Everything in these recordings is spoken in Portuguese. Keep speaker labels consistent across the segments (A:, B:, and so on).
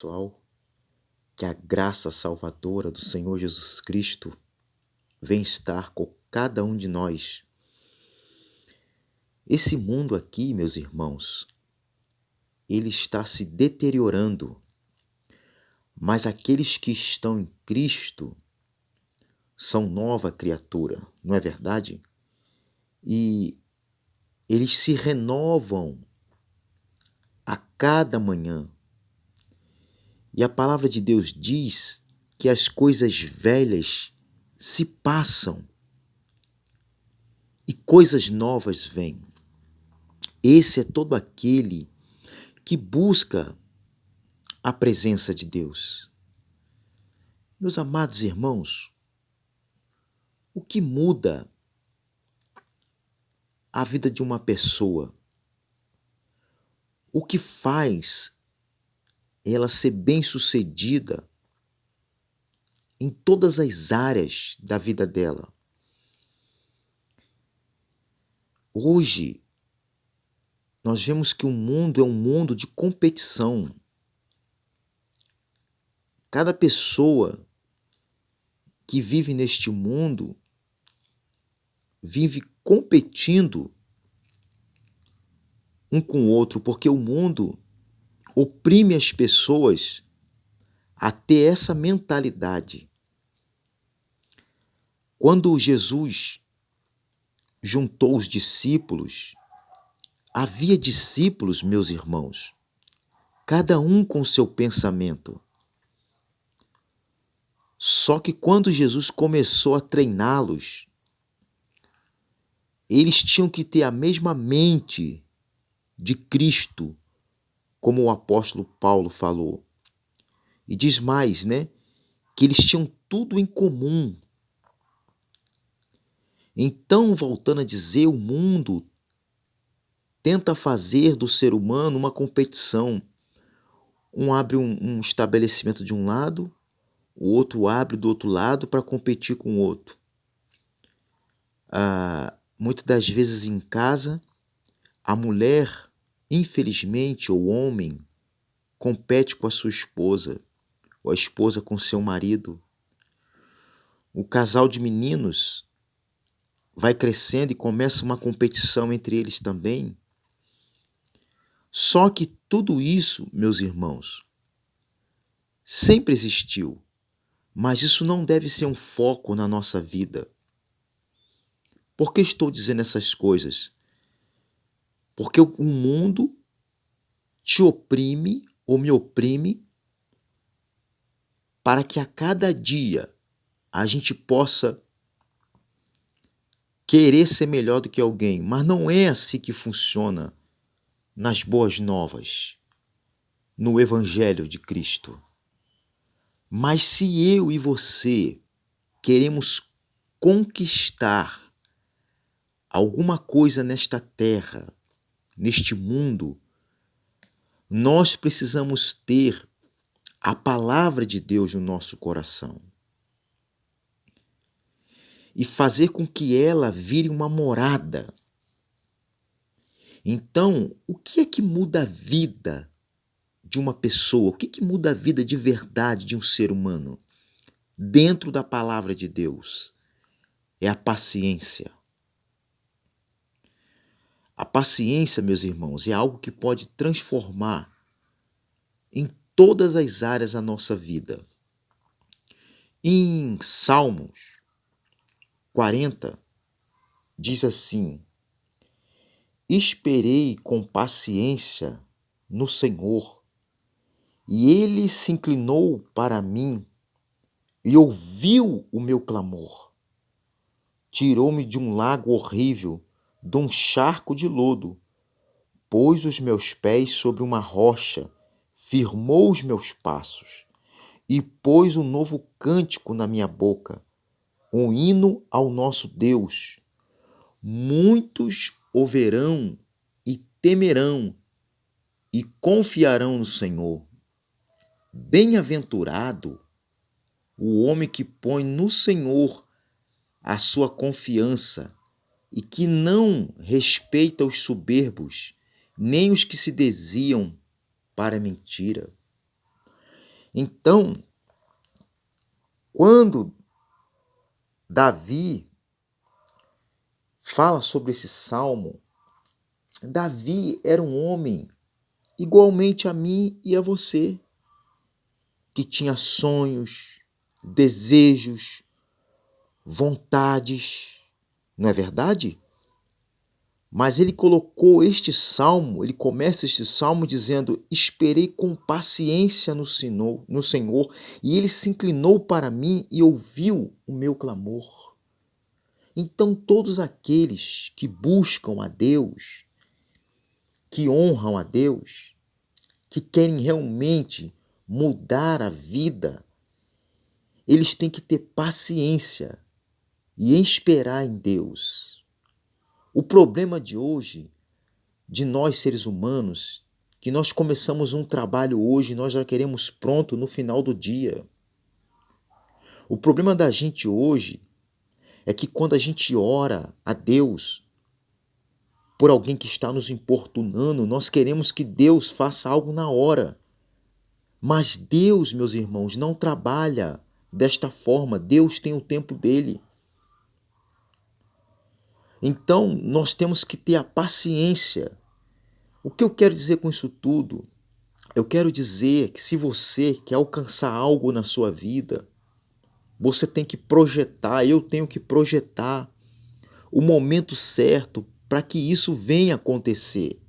A: Pessoal, que a graça salvadora do Senhor Jesus Cristo venha estar com cada um de nós. Esse mundo aqui, meus irmãos, ele está se deteriorando, mas aqueles que estão em Cristo são nova criatura, não é verdade? E eles se renovam a cada manhã. E a palavra de Deus diz que as coisas velhas se passam e coisas novas vêm. Esse é todo aquele que busca a presença de Deus. Meus amados irmãos, o que muda a vida de uma pessoa? O que faz ela ser bem-sucedida em todas as áreas da vida dela? Hoje, nós vemos que o mundo é um mundo de competição. Cada pessoa que vive neste mundo vive competindo um com o outro, porque o mundo oprime as pessoas a ter essa mentalidade. Quando Jesus juntou os discípulos, havia discípulos, meus irmãos, cada um com seu pensamento. Só que quando Jesus começou a treiná-los, eles tinham que ter a mesma mente de Cristo, como o apóstolo Paulo falou. E diz mais, né? Que eles tinham tudo em comum. Então, voltando a dizer, o mundo tenta fazer do ser humano uma competição. Um abre um estabelecimento de um lado, o outro abre do outro lado para competir com o outro. Muitas das vezes em casa, a mulher, infelizmente, ou o homem, compete com a sua esposa, ou a esposa com seu marido. O casal de meninos vai crescendo e começa uma competição entre eles também. Só que tudo isso, meus irmãos, sempre existiu, mas isso não deve ser um foco na nossa vida. Por que estou dizendo essas coisas? Porque o mundo te oprime ou me oprime para que a cada dia a gente possa querer ser melhor do que alguém, mas não é assim que funciona nas boas novas, no Evangelho de Cristo. Mas se eu e você queremos conquistar alguma coisa nesta terra, neste mundo, nós precisamos ter a palavra de Deus no nosso coração e fazer com que ela vire uma morada. Então, o que é que muda a vida de uma pessoa? O que é que muda a vida de verdade de um ser humano? Dentro da palavra de Deus, é a paciência. A paciência, meus irmãos, é algo que pode transformar em todas as áreas a nossa vida. Em Salmos 40, diz assim: esperei com paciência no Senhor, e ele se inclinou para mim e ouviu o meu clamor. Tirou-me de um lago horrível, de um charco de lodo, pôs os meus pés sobre uma rocha, firmou os meus passos e pôs um novo cântico na minha boca, um hino ao nosso Deus. Muitos o verão e temerão e confiarão no Senhor. Bem-aventurado o homem que põe no Senhor a sua confiança e que não respeita os soberbos, nem os que se desviam para a mentira. Então, quando Davi fala sobre esse salmo, Davi era um homem igualmente a mim e a você, que tinha sonhos, desejos, vontades, não é verdade? Mas ele colocou este salmo, ele começa este salmo dizendo: esperei com paciência no Senhor, e ele se inclinou para mim e ouviu o meu clamor. Então, todos aqueles que buscam a Deus, que honram a Deus, que querem realmente mudar a vida, eles têm que ter paciência e esperar em Deus. O problema de hoje, de nós seres humanos, que nós começamos um trabalho hoje e nós já queremos pronto no final do dia. O problema da gente hoje é que quando a gente ora a Deus por alguém que está nos importunando, nós queremos que Deus faça algo na hora. Mas Deus, meus irmãos, não trabalha desta forma. Deus tem o tempo dele. Então, nós temos que ter a paciência. O que eu quero dizer com isso tudo? Eu quero dizer que se você quer alcançar algo na sua vida, você tem que projetar, eu tenho que projetar o momento certo para que isso venha acontecer.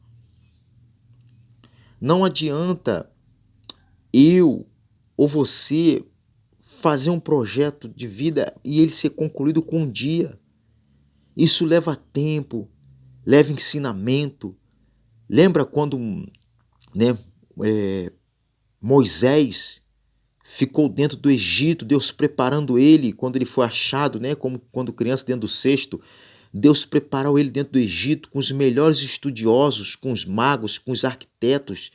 A: Não adianta eu ou você fazer um projeto de vida e ele ser concluído com um dia. Isso leva tempo, leva ensinamento. Lembra quando, né, Moisés ficou dentro do Egito, Deus preparando ele quando ele foi achado, né, como quando criança dentro do cesto. Deus preparou ele dentro do Egito com os melhores estudiosos, com os magos, com os arquitetos,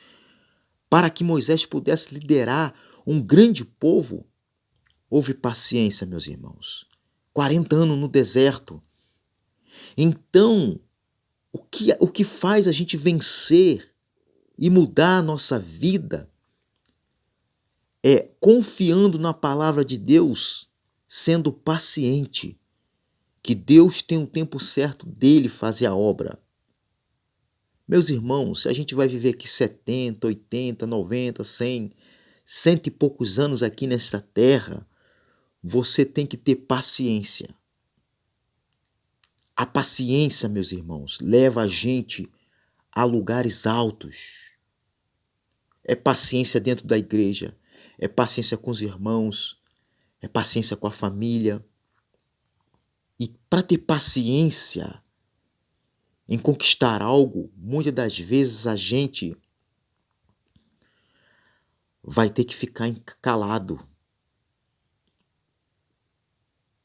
A: para que Moisés pudesse liderar um grande povo. Houve paciência, meus irmãos. 40 anos no deserto. Então, o que faz a gente vencer e mudar a nossa vida é confiando na palavra de Deus, sendo paciente, que Deus tem o tempo certo dele fazer a obra. Meus irmãos, se a gente vai viver aqui 70, 80, 90, 100, cento e poucos anos aqui nesta terra, você tem que ter paciência. A paciência, meus irmãos, leva a gente a lugares altos. É paciência dentro da igreja, é paciência com os irmãos, é paciência com a família. E para ter paciência em conquistar algo, muitas das vezes a gente vai ter que ficar calado.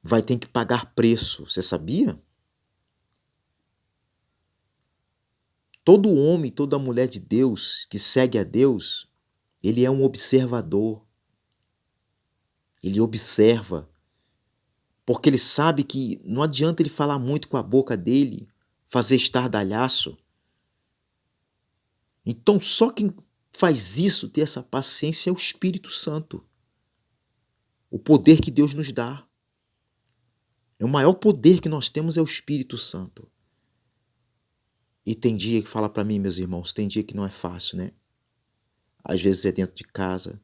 A: Vai ter que pagar preço, você sabia? Todo homem, toda mulher de Deus que segue a Deus, ele é um observador. Ele observa, porque ele sabe que não adianta ele falar muito com a boca dele, fazer estardalhaço. Então só quem faz isso, ter essa paciência, é o Espírito Santo. O poder que Deus nos dá. O maior poder que nós temos é o Espírito Santo. E tem dia que fala para mim, meus irmãos, tem dia que não é fácil, né? Às vezes é dentro de casa,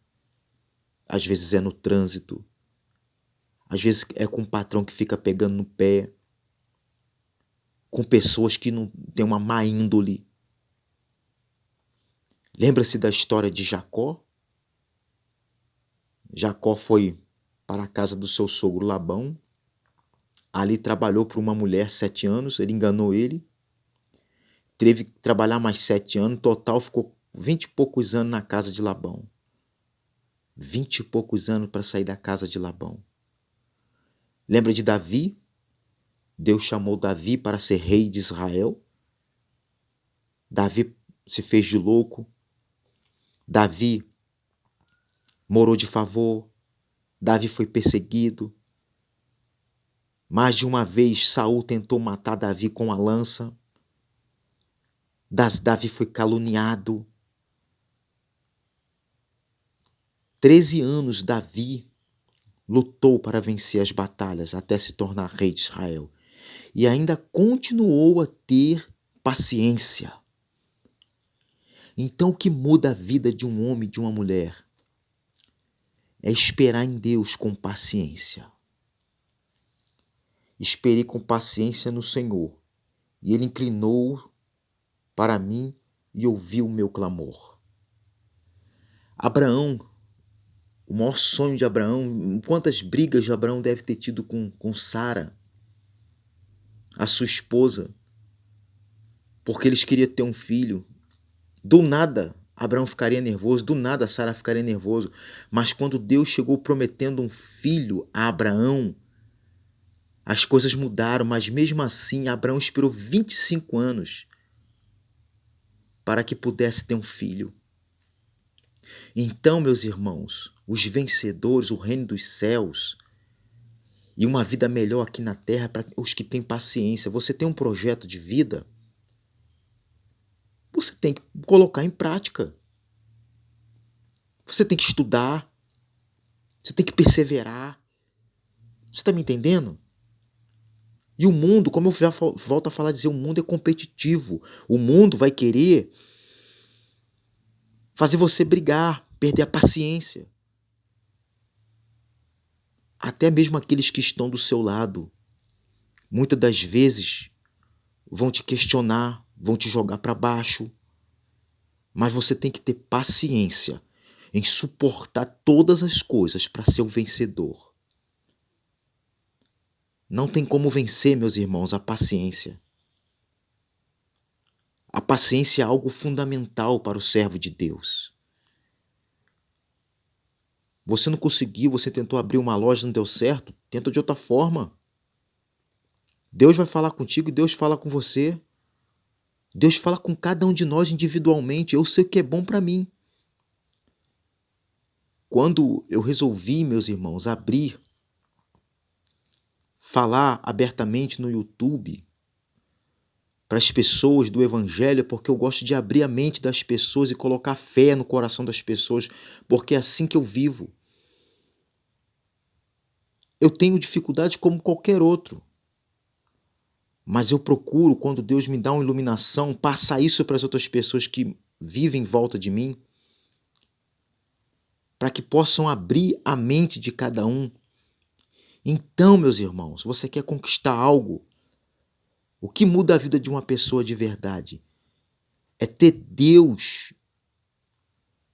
A: às vezes é no trânsito, às vezes é com um patrão que fica pegando no pé, com pessoas que não têm uma má índole. Lembra-se da história de Jacó? Jacó foi para a casa do seu sogro Labão, ali trabalhou por uma mulher 7 anos, ele enganou ele, teve que trabalhar mais 7 anos, total ficou 20 e poucos anos na casa de Labão. 20 e poucos anos para sair da casa de Labão. Lembra de Davi? Deus chamou Davi para ser rei de Israel. Davi se fez de louco. Davi morou de favor. Davi foi perseguido. Mais de uma vez Saul tentou matar Davi com a lança. Davi foi caluniado. 13 anos Davi lutou para vencer as batalhas até se tornar rei de Israel. E ainda continuou a ter paciência. Então, o que muda a vida de um homem e de uma mulher é esperar em Deus com paciência. Esperei com paciência no Senhor, e Ele inclinou para mim e ouviu o meu clamor. Abraão, o maior sonho de Abraão, quantas brigas Abraão deve ter tido com Sara, a sua esposa, porque eles queriam ter um filho. Do nada, Abraão ficaria nervoso, do nada Sara ficaria nervoso, mas quando Deus chegou prometendo um filho a Abraão, as coisas mudaram, mas mesmo assim Abraão esperou 25 anos para que pudesse ter um filho. Então, meus irmãos, os vencedores, o reino dos céus e uma vida melhor aqui na terra para os que têm paciência. Você tem um projeto de vida? Você tem que colocar em prática. Você tem que estudar. Você tem que perseverar. Você está me entendendo? E o mundo, como eu já volto a falar, o mundo é competitivo. O mundo vai querer fazer você brigar, perder a paciência. Até mesmo aqueles que estão do seu lado, muitas das vezes, vão te questionar, vão te jogar para baixo. Mas você tem que ter paciência em suportar todas as coisas para ser um vencedor. Não tem como vencer, meus irmãos, a paciência. A paciência é algo fundamental para o servo de Deus. Você não conseguiu, você tentou abrir uma loja, não deu certo, tenta de outra forma. Deus vai falar contigo e Deus fala com você. Deus fala com cada um de nós individualmente. Eu sei o que é bom para mim. Quando eu resolvi, meus irmãos, falar abertamente no YouTube para as pessoas do Evangelho, porque eu gosto de abrir a mente das pessoas e colocar fé no coração das pessoas, porque é assim que eu vivo. Eu tenho dificuldade como qualquer outro, mas eu procuro, quando Deus me dá uma iluminação, passar isso para as outras pessoas que vivem em volta de mim, para que possam abrir a mente de cada um. Então, meus irmãos, você quer conquistar algo? O que muda a vida de uma pessoa de verdade é ter Deus.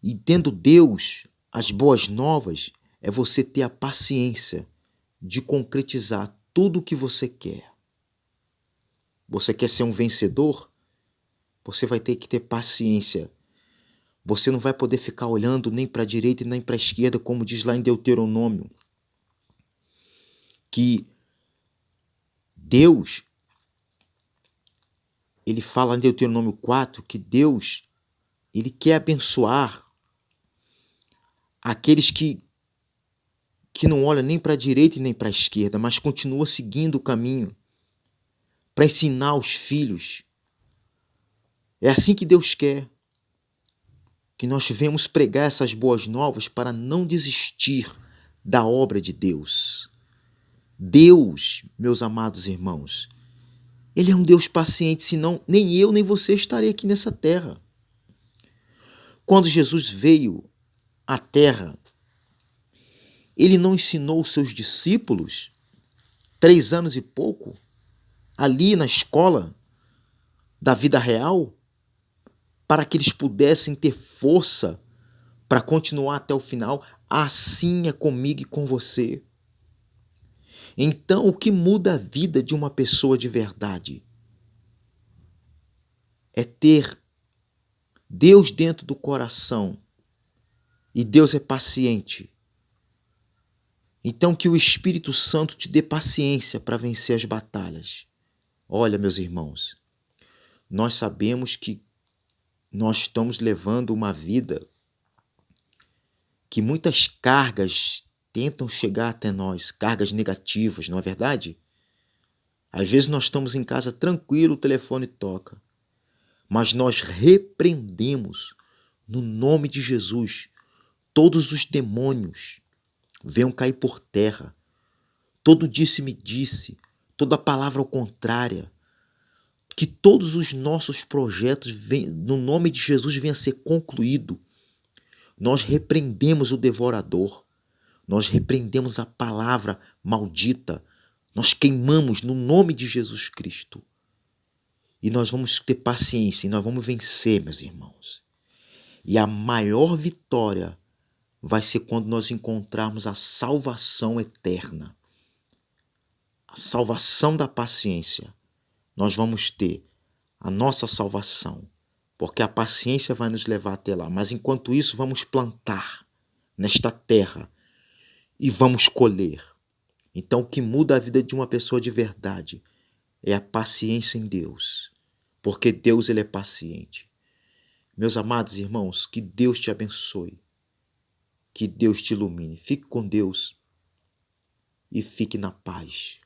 A: E tendo Deus, as boas novas, é você ter a paciência de concretizar tudo o que você quer. Você quer ser um vencedor? Você vai ter que ter paciência. Você não vai poder ficar olhando nem para a direita e nem para a esquerda, como diz lá em Deuteronômio, que Deus, ele fala em Deuteronômio 4 que Deus, ele quer abençoar aqueles que não olham nem para a direita e nem para a esquerda, mas continua seguindo o caminho para ensinar os filhos. É assim que Deus quer, que nós venhamos pregar essas boas novas para não desistir da obra de Deus. Deus, meus amados irmãos, Ele é um Deus paciente, senão nem eu nem você estaria aqui nessa terra. Quando Jesus veio à terra, Ele não ensinou os seus discípulos, 3 anos e pouco, ali na escola da vida real, para que eles pudessem ter força para continuar até o final. Assim é comigo e com você. Então, o que muda a vida de uma pessoa de verdade é ter Deus dentro do coração. E Deus é paciente. Então, que o Espírito Santo te dê paciência para vencer as batalhas. Olha, meus irmãos, nós sabemos que nós estamos levando uma vida que muitas cargas tentam chegar até nós, cargas negativas, não é verdade? Às vezes nós estamos em casa tranquilo, o telefone toca, mas nós repreendemos no nome de Jesus todos os demônios venham cair por terra, todo disse-me-disse, toda palavra ao contrária, que todos os nossos projetos, no nome de Jesus, venham a ser concluído. Nós repreendemos o devorador, nós repreendemos a palavra maldita, nós queimamos no nome de Jesus Cristo. E nós vamos ter paciência e nós vamos vencer, meus irmãos. E a maior vitória vai ser quando nós encontrarmos a salvação eterna. A salvação da paciência. Nós vamos ter a nossa salvação, porque a paciência vai nos levar até lá. Mas enquanto isso, vamos plantar nesta terra e vamos colher. Então, o que muda a vida de uma pessoa de verdade é a paciência em Deus, porque Deus ele é paciente. Meus amados irmãos, que Deus te abençoe, que Deus te ilumine. Fique com Deus e fique na paz.